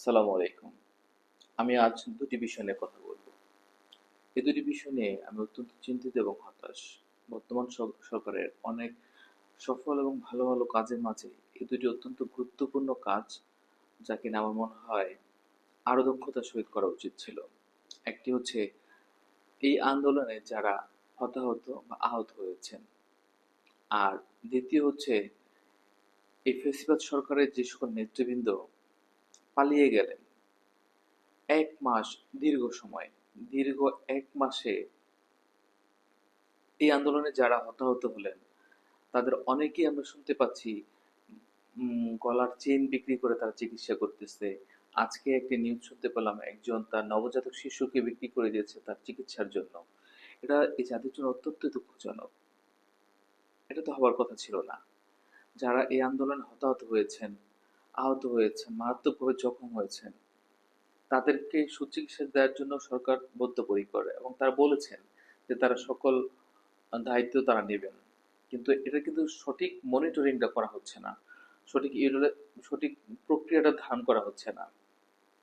আসসালামু আলাইকুম। আমি আজ দুটি বিষয় নিয়ে কথা বলব। এই দুটি বিষয় নিয়ে আমি অত্যন্ত চিন্তিত এবং হতাশ। বর্তমান সরকারের অনেক সফল এবং ভালো ভালো কাজের মাঝে এই দুটি অত্যন্ত গুরুত্বপূর্ণ কাজ, যা কিনা আমার মনে হয় আরো দক্ষতার সহিত করা উচিত ছিল। একটি হচ্ছে এই আন্দোলনে যারা হতাহত বা আহত হয়েছেন, আর দ্বিতীয় হচ্ছে এই ফ্যাসিবাদ সরকারের যে সকল নেতৃবৃন্দ পালিয়ে গেলেন। ১ মাস দীর্ঘ সময়, দীর্ঘ ১ মাসে এই আন্দোলনে যারা হতাহত হলেন তাদের অনেকেই আমরা শুনতে পাচ্ছি গলার চেইন বিক্রি করে তারা চিকিৎসা করতেছে। আজকে একটি নিউজ শুনতে পেলাম, একজন তার নবজাতক শিশুকে বিক্রি করে দিয়েছে তার চিকিৎসার জন্য। এটা এই জাতির জন্য অত্যন্ত দুঃখজনক। এটা তো হওয়ার কথা ছিল না। যারা এই আন্দোলনে হতাহত হয়েছেন, আহত হয়েছেন, মারাত্মকভাবে জখম হয়েছেন, তাদেরকে সুচিকিৎসা দেওয়ার জন্য সরকার বদ্ধপরিকর, এবং তারা বলেছেন যে তারা সকল দায়িত্ব তারা নেবেন। কিন্তু এটা কিন্তু সঠিক মনিটরিংটা করা হচ্ছে না। সঠিক প্রক্রিয়াটা ধারণ করা হচ্ছে না।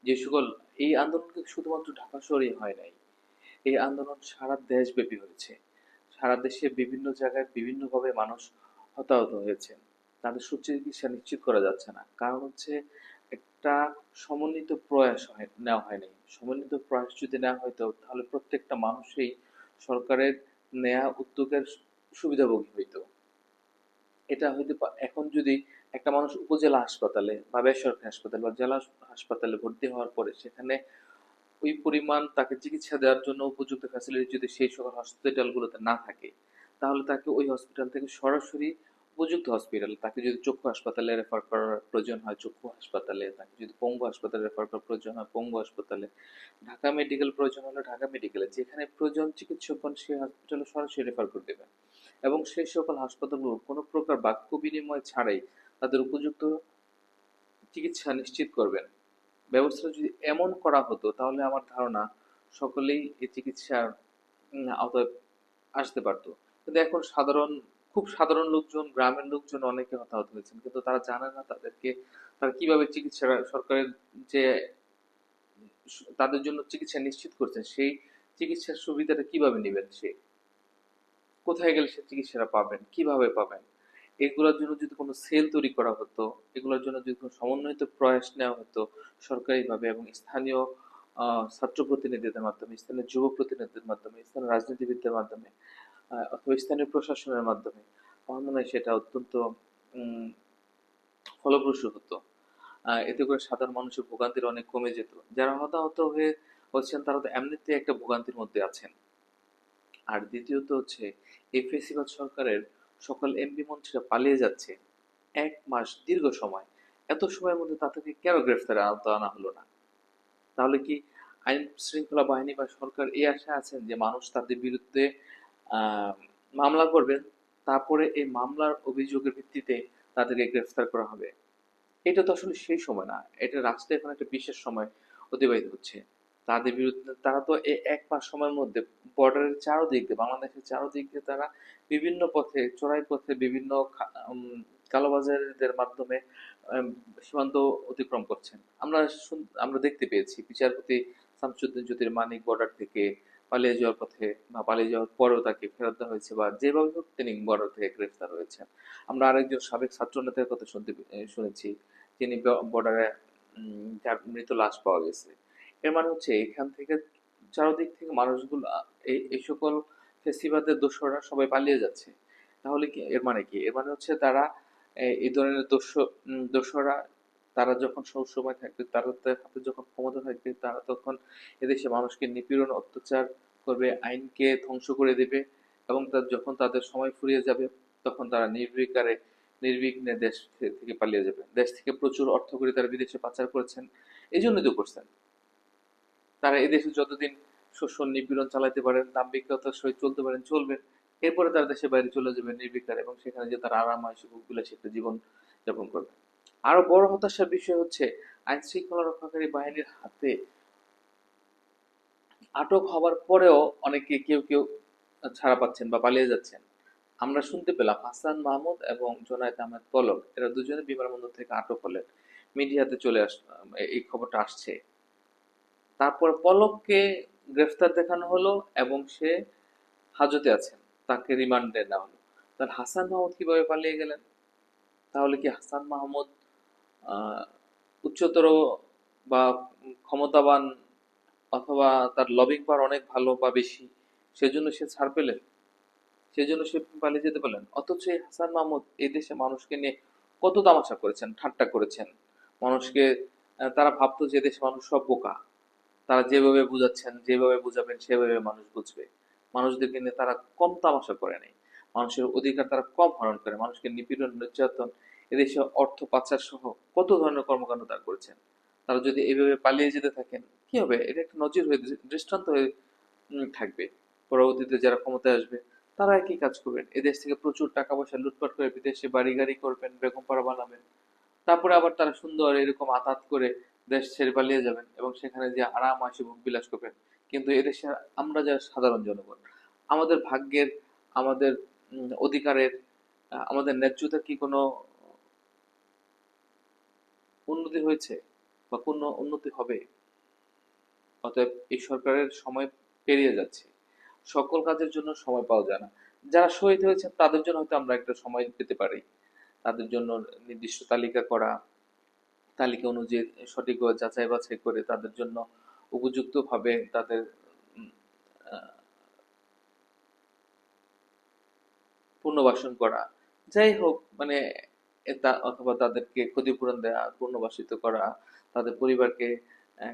যে সকল এই আন্দোলন কিন্তু শুধুমাত্র ঢাকা শহরেই হয় নাই। এই আন্দোলন সারা দেশব্যাপী হয়েছে। সারা দেশে বিভিন্ন জায়গায় বিভিন্নভাবে মানুষ হতাহত হয়েছে। তাদের সুচিকিৎসা নিশ্চিত করা যাচ্ছে না। কারণ হচ্ছে একটা সমন্বিত প্রয়াস নেওয়া হয়নি। সমন্বিত প্রয়াস যদি নেওয়া হইতো তাহলে প্রত্যেকটা মানুষই সরকারের নেয়া উদ্যোগের সুবিধাভোগী হইতো। এটা হইতে এখন যদি একটা মানুষ উপজেলা হাসপাতালে বা বেসরকারি হাসপাতালে বা জেলা হাসপাতালে ভর্তি হওয়ার পরে সেখানে ওই পরিমাণ তাকে চিকিৎসা দেওয়ার জন্য উপযুক্ত ফ্যাসিলিটি যদি সেই সকল হসপিটালগুলোতে না থাকে, তাহলে তাকে ওই হসপিটাল থেকে সরাসরি উপযুক্ত হসপিটাল, তাকে যদি চক্ষু হাসপাতালে রেফার করার প্রয়োজন হয় চক্ষু হাসপাতালে, তাকে যদি পঙ্গু হাসপাতালে রেফার করার প্রয়োজন হয় পঙ্গু হাসপাতালে, ঢাকা মেডিকেল প্রয়োজন হলে ঢাকা মেডিকেলে, যেখানে প্রয়োজন চিকিৎসকগণ সেই হসপিটালে সরাসরি রেফার করে দেবেন। এবং সেই সকল হাসপাতালগুলো কোনো প্রকার বাক্য বিনিময় ছাড়াই তাদের উপযুক্ত চিকিৎসা নিশ্চিত করবেন। ব্যবস্থাটা যদি এমন করা হতো তাহলে আমার ধারণা সকলেই এই চিকিৎসার আওতায় আসতে পারতো। কিন্তু এখন খুব সাধারণ লোকজন, গ্রামের লোকজন অনেকে হতাহত হয়েছেন, কিন্তু তারা জানে না তারা কিভাবে চিকিৎসা, সরকারের যে তাদের জন্য চিকিৎসা নিশ্চিত করছেন সেই চিকিৎসার সুবিধাটা কিভাবে নেবেন, সে কোথায় গেলে সে চিকিৎসাটা পাবেন, কিভাবে পাবেন। এগুলোর জন্য যদি কোনো সেল তৈরি করা হতো, এগুলোর জন্য যদি কোনো সমন্বিত প্রয়াস নেওয়া হতো সরকারিভাবে এবং স্থানীয় ছাত্র প্রতিনিধিদের মাধ্যমে, স্থানীয় যুব প্রতিনিধিদের মাধ্যমে, স্থানীয় রাজনীতিবিদদের মাধ্যমে, অথবা স্থানীয় প্রশাসনের মাধ্যমে, আমার মনে হয় সেটা অত্যন্ত উম, ফলপ্রসূ হতো। এতে করে সাধারণ মানুষের ভোগান্তির অনেক কমে যেত। যারা হতাহত হচ্ছেন তারা তো এমনিতে একটা ভোগান্তির মধ্যে আছেন। আর দ্বিতীয়ত হচ্ছে এই ফেসিবাদ সরকারের সকল এমপি মন্ত্রীরা পালিয়ে যাচ্ছে। ১ মাস দীর্ঘ সময়। এত সময়ের মধ্যে তাদেরকে কেন গ্রেফতারে আওতায় আনা হলো না? তাহলে কি আইন শৃঙ্খলা বাহিনী বা সরকার এই আশায় আছেন যে মানুষ তাদের বিরুদ্ধে আহ মামলা করবেন, তারপরে এই মামলার অভিযোগের ভিত্তিতে তাদেরকে গ্রেফতার করা হবে? এটা তো আসলে সেই সময় না। এটা রাষ্ট্রে এখন একটা বিশেষ সময় অতিবাহিত হচ্ছে। তাদের বিরুদ্ধে তারা তো এই ১ মাস সময়ের মধ্যে বর্ডারের চারদিক দিয়ে, বাংলাদেশের চারদিক দিয়ে তারা বিভিন্ন পথে, চোরাই পথে, বিভিন্ন কালোবাজারিদের মাধ্যমে আম সীমান্ত অতিক্রম করছেন। আমরা দেখতে পেয়েছি বিচারপতি শামসুদ্দিন জ্যোতির মানিক বর্ডার থেকে পালিয়ে যাওয়ার পথে বা পালিয়ে যাওয়ার পরেও তাকে ফেরত দেওয়া হয়েছে, বা যেভাবে হোক তিনি বর্ডার থেকে গ্রেফতার হয়েছেন। আমরা আরেকজন সাবেক ছাত্রনেতার কথা শুনেছি, তিনি বর্ডারে যার মৃত লাশ পাওয়া গেছে। এর মানে হচ্ছে এখান থেকে চারদিক থেকে মানুষগুলো এই সকল ফেসিবাদের দোসররা সবাই পালিয়ে যাচ্ছে। তাহলে কি এর মানে কি? এর মানে হচ্ছে তারা এই ধরনের দোসররা তারা যখন সবসময় থাকবে, তাদের হাতে যখন ক্ষমতা থাকবে, তারা তখন এদেশে মানুষকে নিপীড়ন অত্যাচার করবে, আইনকে ধ্বংস করে দেবে, এবং যখন তাদের সময় ফুরিয়ে যাবে তখন তারা নির্বিঘ্নে দেশ থেকে পালিয়ে যাবে। দেশ থেকে প্রচুর অর্থ করে তারা বিদেশে পাচার করেছেন। এই জন্যই তো করছেন। তারা এদেশে যতদিন শোষণ নিপীড়ন চালাতে পারেন, দাম্ভিকতার সহিত চলতে পারেন, চলবেন। এরপরে তারা দেশের বাইরে চলে যাবেন নির্বিকার, এবং সেখানে যে তারা আরাম আয়েশে বিলাসী একটা জীবন যাপন করবে। আরো বড় হতাশার বিষয় হচ্ছে আইন শৃঙ্খলা রক্ষাকারী বাহিনীর হাতে আটক হবার পরেও অনেকে কেউ ছাড়া পাচ্ছেন বা পালিয়ে যাচ্ছেন। আমরা শুনতে পেলাম হাসান মাহমুদ এবং জোনায়েদ আহমেদ পলক এরা দুজনে বিমানবন্দর থেকে আটক হলেন। মিডিয়াতে চলে এই খবরটা আসছে। তারপর পলককে গ্রেফতার দেখানো হলো এবং সে হাজতে আছেন, তাকে রিমান্ডে নেওয়া হলো। তাহলে হাসান মাহমুদ কিভাবে পালিয়ে গেলেন? তাহলে কি হাসান মাহমুদ আহ, উচ্চতর বা ক্ষমতাবান, অথবা তার লবিং পাওয়ার অনেক ভালো বা বেশি, সেজন্য সে ছাড় পেলেন, সেজন্য সে পালিয়ে যেতে পারলেন? অথচ এই হাসান মাহমুদ এই দেশে মানুষকে নিয়ে কত তামাশা করেছেন, ঠাট্টা করেছেন মানুষকে। তারা ভাবতো যে দেশে মানুষ সব বোকা, তারা যেভাবে বুঝাচ্ছেন, যেভাবে বুঝাবেন সেভাবে মানুষ বুঝবে। মানুষদেরকে নিয়ে তারা কম তামাশা করে নাই, মানুষের অধিকার তারা কম হরণ করে, মানুষকে নিপীড়ন, নির্যাতন, এদেশে অর্থ পাচার সহ কত ধরনের কর্মকাণ্ড তারা করেছেন। তারা যদি এইভাবে পালিয়ে যেতে থাকেন, কি হবে? এটা একটা নজির হয়ে, দৃষ্টান্ত হয়ে থাকবে। পরবর্তীতে যারা ক্ষমতায় আসবে তারা একই কাজ করবেন, এদেশ থেকে প্রচুর টাকা পয়সা লুটপাট করে বিদেশে বাড়ি গাড়ি করবেন, বেগম পাড়া বানাবেন। তারপরে আবার তারা সুন্দর এরকম আতাত করে দেশ ছেড়ে পালিয়ে যাবেন এবং সেখানে যে আরাম আয়সে ভোগ বিলাস করবেন। কিন্তু এদেশে আমরা যারা সাধারণ জনগণ, আমাদের ভাগ্যের, আমাদের অধিকারের, আমাদের ন্যায্যতার কি কোনো উন্নতি হয়েছে বা কোনো উন্নতি হবে? অতএব এই সরকারের সময় পেরিয়ে যাচ্ছে, সকল কাজের জন্য সময় পাওয়া যায় না। যারা শহীদ হয়েছেন তাদের জন্য হয়তো আমরা একটা সময় পেতে পারি, তাদের জন্য নির্দিষ্ট তালিকা করা, তালিকা অনুযায়ী সঠিকভাবে যাচাই বাছাই করে তাদের জন্য উপযুক্তভাবে তাদের উম, আহ, পুনর্বাসন করা, যাই হোক মানে অথবা তাদেরকে ক্ষতিপূরণ দেওয়া, পুনর্বাসিত করা, তাদের পরিবারকে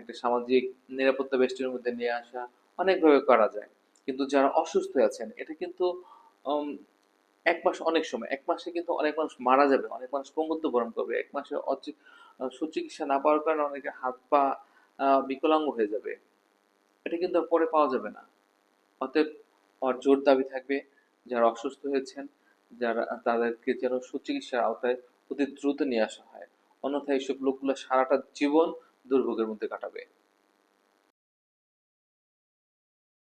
একটা সামাজিক নিরাপত্তা বেষ্টনীর মধ্যে নিয়ে আসা, অনেকভাবে করা যায়। কিন্তু যারা অসুস্থ আছেন, এটা কিন্তু উম, এক মাস অনেক সময়, এক মাসে কিন্তু অনেক মানুষ মারা যাবে, অনেক মানুষ পঙ্গুত্ব বরণ করবে, এক মাসে সুচিকিৎসা না পাওয়ার কারণে অনেকে হাত পা বিকলাঙ্গ হয়ে যাবে। এটা কিন্তু আর পরে পাওয়া যাবে না। অতএব আমার জোর দাবি থাকবে, যারা অসুস্থ হয়েছেন, যারা, তাদেরকে যেন সুচিকিৎসার আওতায় অতি দ্রুত নিয়ে আসা হয়, অন্যথায় এইসব লোকগুলো সারাটা জীবন দুর্ভোগের মধ্যে কাটাবে।